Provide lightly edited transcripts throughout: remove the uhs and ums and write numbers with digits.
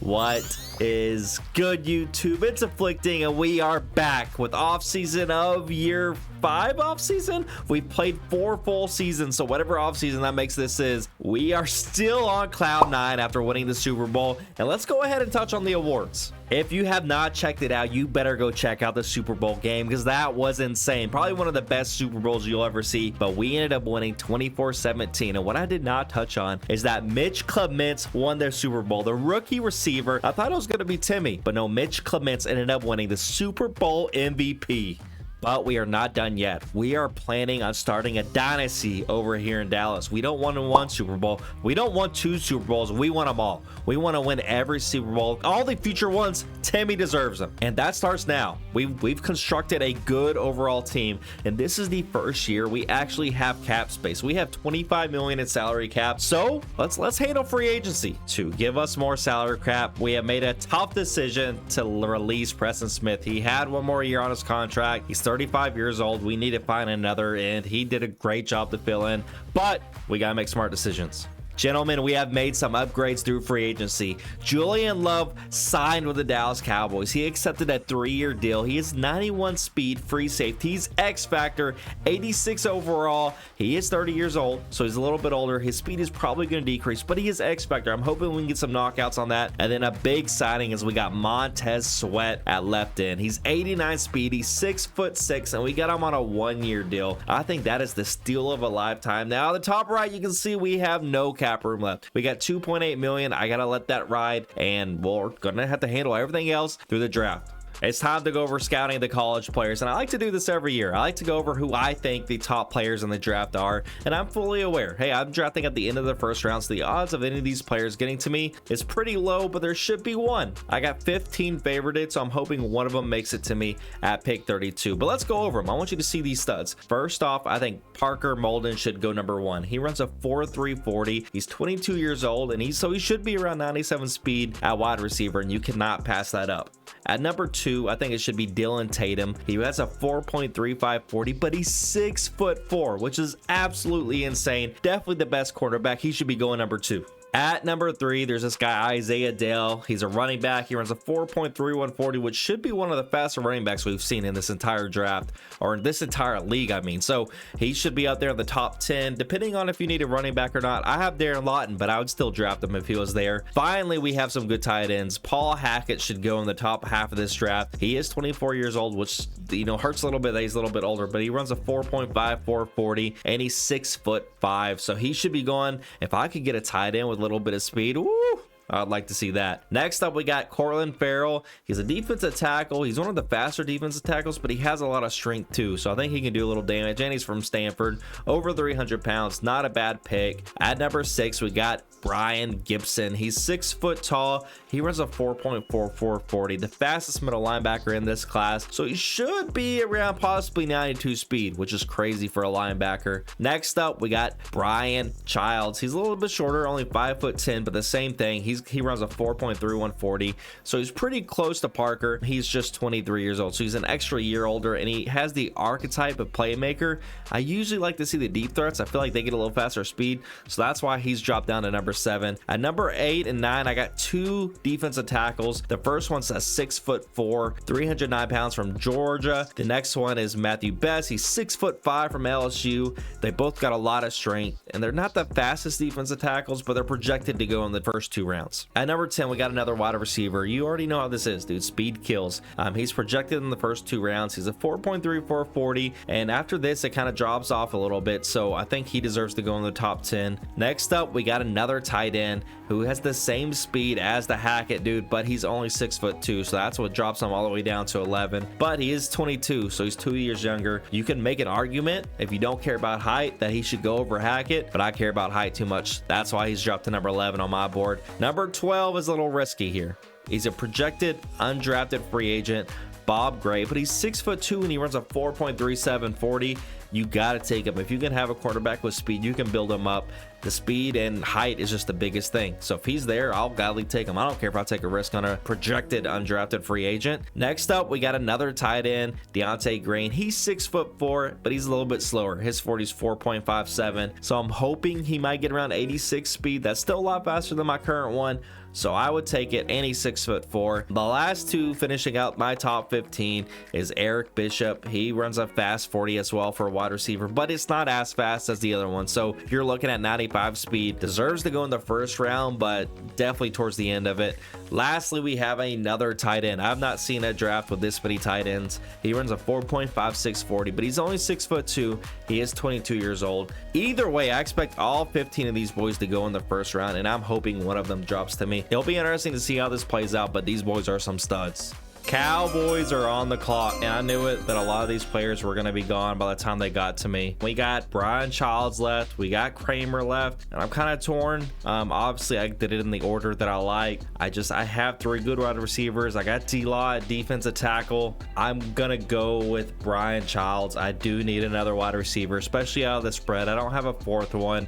What is good, YouTube? It's Afflicting, and we are back with off-season of year 5 off-season. We've played 4 full seasons, so whatever off-season that makes this is, we are still on cloud 9 after winning the Super Bowl. And let's go ahead and touch on the awards. If you have not checked it out, you better go check out the Super Bowl game, because that was insane. Probably one of the best Super Bowls you'll ever see, but we ended up winning 24-17. And what I did not touch on is that Mitch Clements won their Super Bowl. The rookie receiver, I thought it was going to be Timmy, but no, Mitch Clements ended up winning the Super Bowl MVP. But we are not done yet. We are planning on starting a dynasty over here in Dallas. We don't want one Super Bowl. We don't want 2 Super Bowls. We want them all. We want to win every Super Bowl. All the future ones, Timmy deserves them. And that starts now. We've constructed a good overall team. And this is the first year we actually have cap space. We have $25 million in salary cap. So let's handle free agency to give us more salary cap. We have made a tough decision to release Preston Smith. He had 1 more year on his contract. He's 35 years old. We need to find another, and he did a great job to fill in, but we gotta make smart decisions. Gentlemen, we have made some upgrades through free agency. Julian Love signed with the Dallas Cowboys. He accepted a 3-year deal. He is 91 speed, free safety. He's X factor, 86 overall. He is 30 years old, so he's a little bit older. His speed is probably going to decrease, but he is X factor. I'm hoping we can get some knockouts on that. And then a big signing is we got Montez Sweat at left end. He's 89 speed. He's 6'6", and we got him on a 1-year deal. I think that is the steal of a lifetime. Now, at the top right, you can see we have no cap room left. We got 2.8 million. I gotta let that ride, and we're gonna have to handle everything else through the draft. It's time to go over scouting the college players, and I like to do this every year. I like to go over who I think the top players in the draft are, and I'm fully aware. Hey, I'm drafting at the end of the first round, so the odds of any of these players getting to me is pretty low, but there should be one. I got 15 favorited, so I'm hoping one of them makes it to me at pick 32. But let's go over them. I want you to see these studs. First off, I think Parker Molden should go number 1. He runs a 4.3 40. He's 22 years old, and he should be around 97 speed at wide receiver, and you cannot pass that up. At number 2, I think it should be Dylan Tatum. He has a 4.35 40, but he's 6'4", which is absolutely insane. Definitely the best quarterback. He should be going number 2. At number 3, there's this guy, Isaiah Dale. He's a running back. He runs a 4.31 40, which should be one of the faster running backs we've seen in this entire draft, or in this entire league, I mean. So he should be up there in the top 10, depending on if you need a running back or not. I have Darren Lawton, but I would still draft him if he was there. Finally, we have some good tight ends. Paul Hackett should go in the top half of this draft. He is 24 years old, which, you know, hurts a little bit that he's a little bit older, but he runs a 4.54 40, and he's 6'5", so he should be going. If I could get a tight end with a little bit of speed, woo, I'd like to see that. Next up, we got Cortland Farrell. He's a defensive tackle. He's one of the faster defensive tackles, but he has a lot of strength too, so I think he can do a little damage. And he's from Stanford, over 300 pounds. Not a bad pick. At number 6, we got Brian Gibson. He's 6 foot tall. He runs a 4.44 40, the fastest middle linebacker in this class, so he should be around possibly 92 speed, which is crazy for a linebacker. Next up, we got Brian Childs. He's a little bit shorter, only 5'10", but the same thing. He runs a 4.31 40, so he's pretty close to Parker. He's just 23 years old, so he's an extra year older, and he has the archetype of playmaker. I usually like to see the deep threats. I feel like they get a little faster speed, so that's why he's dropped down to number 7. At number 8 and 9, I got 2 defensive tackles. The first one's a 6'4", 309 pounds from Georgia. The next one is Matthew Best. He's 6'5" from LSU. They both got a lot of strength, and they're not the fastest defensive tackles, but they're projected to go in the first 2 rounds. At number 10, we got another wide receiver. You already know how this is, dude. Speed kills. He's projected in the first 2 rounds. He's a 4.34 40, and after this, it kind of drops off a little bit, so I think he deserves to go in the top 10. Next up, we got another tight end who has the same speed as the Hackett dude, but he's only 6'2", so that's what drops him all the way down to 11. But he is 22, so he's 2 years younger. You can make an argument, if you don't care about height, that he should go over Hackett, but I care about height too much. That's why he's dropped to number 11 on my board. Number 12 is a little risky here. He's a projected undrafted free agent, Bob Gray, but he's 6'2", and he runs a 4.37 40. You got to take him. If you can have a quarterback with speed, you can build him up. The speed and height is just the biggest thing. So if he's there, I'll gladly take him. I don't care if I take a risk on a projected undrafted free agent. Next up, we got another tight end, Deontay Green. He's 6'4", but he's a little bit slower. His 40 is 4.57. So I'm hoping he might get around 86 speed. That's still a lot faster than my current one. so I would take it. And he's 6'4". The last two finishing out my top 15 is Eric Bishop. He runs a fast 40 as well for a wide receiver, but it's not as fast as the other one. So you're looking at 95 speed. Deserves to go in the first round, but definitely towards the end of it. Lastly, we have another tight end. I've not seen a draft with this many tight ends. He runs a 4.56 40, but he's only 6'2". He is 22 years old. Either way, I expect all 15 of these boys to go in the first round, and I'm hoping one of them drops to me. It'll be interesting to see how this plays out, but these boys are some studs. Cowboys are on the clock, and I knew it that a lot of these players were going to be gone by the time they got to me. We got Brian Childs left, we got Kramer left, and I'm kind of torn. Obviously I did it in the order that I like. I have 3 good wide receivers. I got D-Law at defensive tackle. I'm gonna go with Brian Childs. I do need another wide receiver, especially out of the spread. I don't have a 4th one.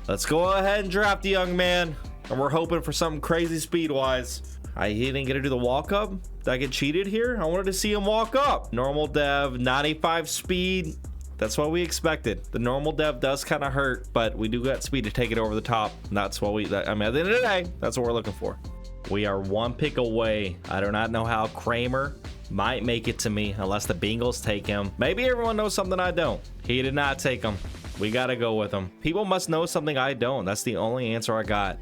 Let's go ahead and draft the young man, and we're hoping for something crazy speed wise. He didn't get to do the walk up. Did I get cheated here? I wanted to see him walk up. Normal dev, 95 speed. That's what we expected. The normal dev does kind of hurt, but we do got speed to take it over the top. And that's what I mean, at the end of the day, that's what we're looking for. We are 1 pick away. I do not know how Kramer might make it to me unless the Bengals take him. Maybe everyone knows something I don't. He did not take him. We got to go with him. People must know something I don't. That's the only answer I got.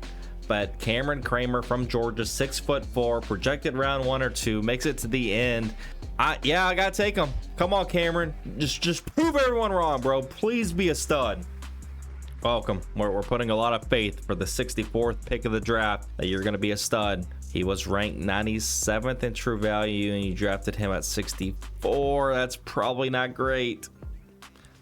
But Cameron Kramer from Georgia, 6'4", projected round 1 or 2, makes it to the end. I gotta take him. Come on, Cameron, just prove everyone wrong, bro. Please be a stud. Welcome. We're putting a lot of faith for the 64th pick of the draft that you're gonna be a stud. He was ranked 97th in true value, and you drafted him at 64. That's probably not great.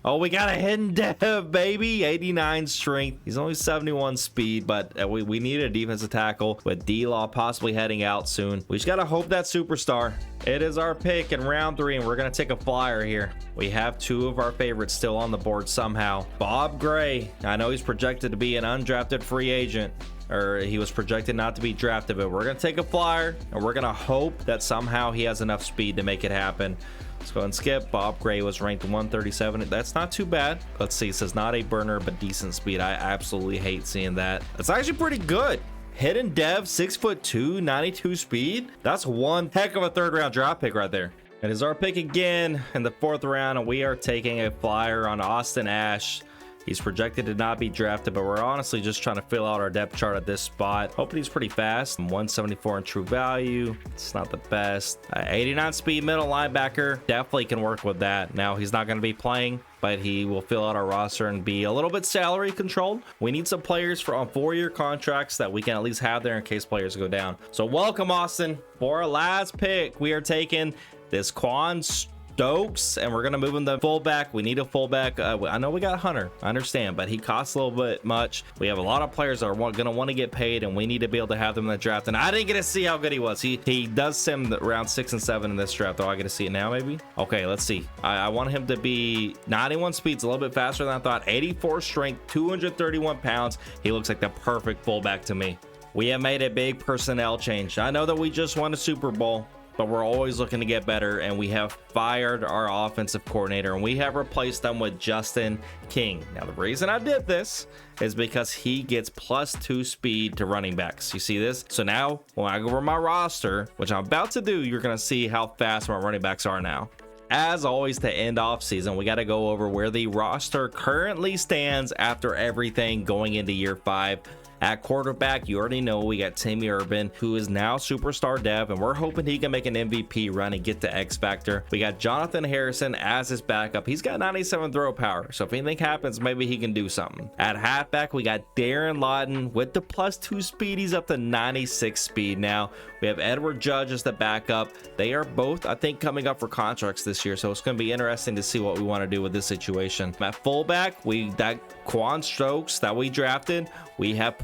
Oh, we got a hidden dev, baby. 89 strength. He's only 71 speed, but we need a defensive tackle with D-Law possibly heading out soon. We just got to hope that superstar. It is our pick in round 3, and we're going to take a flyer here. We have 2 of our favorites still on the board somehow. Bob Gray. I know he's projected to be an undrafted free agent, or he was projected not to be drafted, but we're going to take a flyer, and we're going to hope that somehow he has enough speed to make it happen. Let's go and skip. Bob Gray was ranked 137. That's not too bad. Let's see. It says not a burner, but decent speed. I absolutely hate seeing that. It's actually pretty good. Hidden dev, 6'2", 92 speed. That's one heck of a 3rd round draft pick right there. It is our pick again in the 4th round, and we are taking a flyer on Austin Ash. He's projected to not be drafted, but we're honestly just trying to fill out our depth chart at this spot. Hoping he's pretty fast. 174 in true value. It's not the best. 89 speed middle linebacker. Definitely can work with that. Now, he's not going to be playing, but he will fill out our roster and be a little bit salary controlled. We need some players on 4-year contracts that we can at least have there in case players go down. So welcome, Austin. For our last pick, we are taking this Quan Stokes, and we're gonna move him to fullback. We need a fullback. I know we got Hunter, I understand, but he costs a little bit much. We have a lot of players that are gonna want to get paid, and we need to be able to have them in the draft. And I didn't get to see how good he was. He does sim around 6 and 7 in this draft, though. I get to see it now, maybe. Okay, let's see. I want him to be 91 speeds, a little bit faster than I thought. 84 strength, 231 pounds. He looks like the perfect fullback to me. We have made a big personnel change. I know that we just won a Super Bowl, but we're always looking to get better, and we have fired our offensive coordinator, and we have replaced them with Justin King. Now, the reason I did this is because he gets +2 speed to running backs. You see this? So now when I go over my roster, which I'm about to do, you're gonna see how fast my running backs are now. As always, to end off season, we got to go over where the roster currently stands after everything going into year 5. At quarterback, you already know we got Timmy Urban, who is now superstar dev, and we're hoping he can make an MVP run and get to X Factor. We got Jonathan Harrison as his backup. He's got 97 throw power, so if anything happens, maybe he can do something. At halfback, we got Darren Lawton with the +2 speed. He's up to 96 speed now. We have Edward Judge as the backup. They are both, I think, coming up for contracts this year, so it's going to be interesting to see what we want to do with this situation. At fullback, that Quan Stokes that we drafted, we have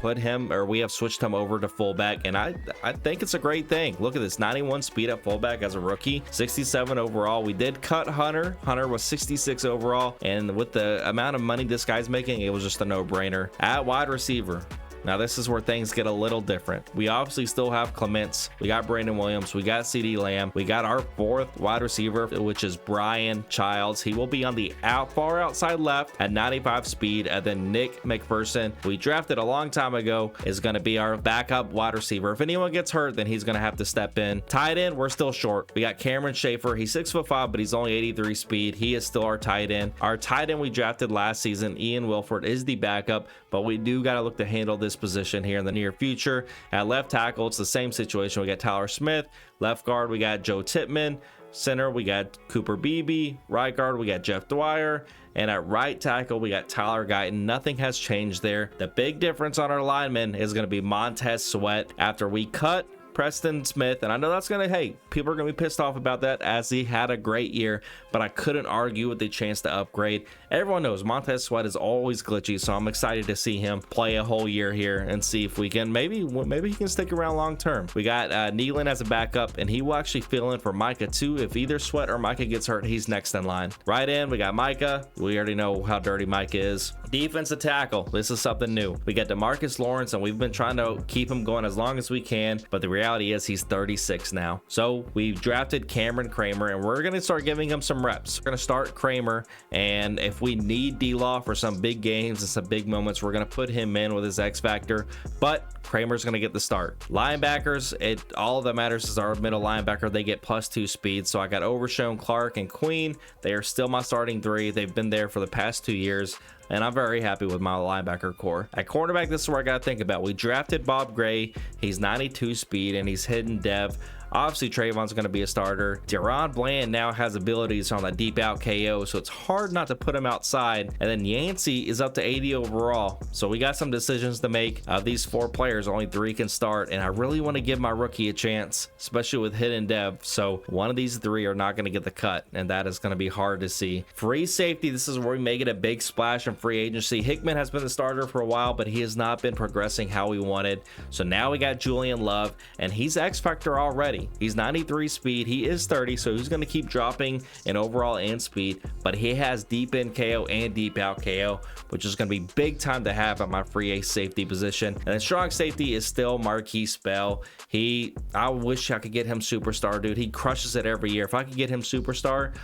switched him over to fullback, and I think it's a great thing. Look at this, 91 speed at fullback as a rookie, 67 overall. We did cut Hunter. Hunter was 66 overall, and with the amount of money this guy's making, it was just a no-brainer. At wide receiver, Now this is where things get a little different. We obviously still have Clements, we got Brandon Williams, we got CD Lamb, we got our 4th wide receiver, which is Brian Childs. He will be on the far outside left at 95 speed. And then Nick McPherson, we drafted a long time ago, is going to be our backup wide receiver. If anyone gets hurt, then he's going to have to step in. Tight end, we're still short. We got Cameron Schaefer. He's 6'5", but he's only 83 speed. He is still our tight end. Our tight end we drafted last season, Ian Wilford, is the backup, but we do got to look to handle this position here in the near future. At left tackle, it's the same situation. We got Tyler Smith. Left guard, we got Joe Tippmann. Center, we got Cooper Beebe. Right guard, we got Jeff Dwyer. And at right tackle, we got Tyler Guyton. Nothing has changed there. The big difference on our linemen is going to be Montez Sweat. After we cut Preston Smith, and I know that's gonna, hey, people are gonna be pissed off about that, as he had a great year, but I couldn't argue with the chance to upgrade. Everyone knows Montez Sweat is always glitchy, so I'm excited to see him play a whole year here and see if we can maybe he can stick around long term. We got Nealon as a backup, and he will actually fill in for Micah too. If either Sweat or Micah gets hurt, he's next in line. Right in, we got Micah. We already know how dirty Micah is. Defensive tackle, this is something new. We got DeMarcus Lawrence, and we've been trying to keep him going as long as we can, but the reality is he's 36 now. So we drafted Cameron Kramer, and we're going to start giving him some reps. We're going to start Kramer, and if we need D-Law for some big games and some big moments, we're going to put him in with his X factor, but Kramer's going to get the start. Linebackers, all that matters is our middle linebacker. They get +2 speed. So I got Overshown, Clark, and Queen. They are still my starting 3. They've been there for the past 2 years, and I'm very happy with my linebacker core. At cornerback, this is where I got to think about. We drafted Bob Gray. He's 92 speed, and he's hidden dev. Obviously, Trayvon's going to be a starter. Deron Bland now has abilities on that deep out KO, so it's hard not to put him outside. And then Yancey is up to 80 overall. So we got some decisions to make. Of these 4 players, only 3 can start, and I really want to give my rookie a chance, especially with hidden dev. So one of these 3 are not going to get the cut, and that is going to be hard to see. Free safety, this is where we make it a big splash in free agency. Hickman has been the starter for a while, but he has not been progressing how we wanted. So now we got Julian Love, and he's X Factor already. He's 93 speed. He is 30, so he's going to keep dropping in overall and speed, but he has deep in KO and deep out KO, which is going to be big time to have at my free ace safety position. And then strong safety is still Marquise Bell. I wish I could get him superstar, dude. He crushes it every year. If I could get him superstar,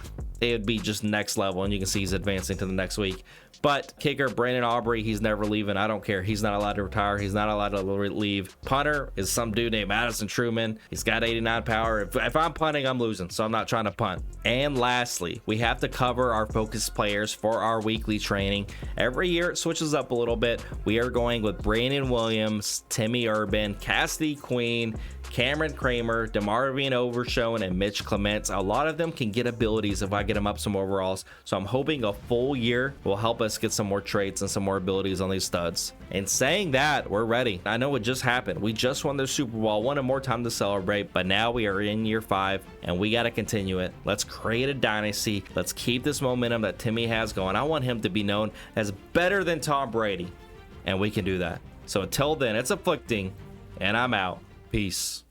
it would be just next level, and you can see he's advancing to the next week. But kicker Brandon Aubrey, he's never leaving. I don't care. He's not allowed to retire. He's not allowed to leave. Punter is some dude named Madison Truman. He's got 89 power. If I'm punting, I'm losing, so I'm not trying to punt. And lastly, we have to cover our focus players for our weekly training. Every year it switches up a little bit. We are going with Brandon Williams, Timmy Urban, Cassidy Queen, Cameron Kramer, DeMarvin Overshown, and Mitch Clements. A lot of them can get abilities if I get them up some overalls, so I'm hoping a full year will help us get some more traits and some more abilities on these studs. And saying that, we're ready. I know it just happened. We just won the Super Bowl, wanted more time to celebrate, but now we are in year 5 and we got to continue it. Let's create a dynasty. Let's keep this momentum that Timmy has going. I want him to be known as better than Tom Brady, and we can do that. So until then, it's Afflicting, and I'm out. Peace.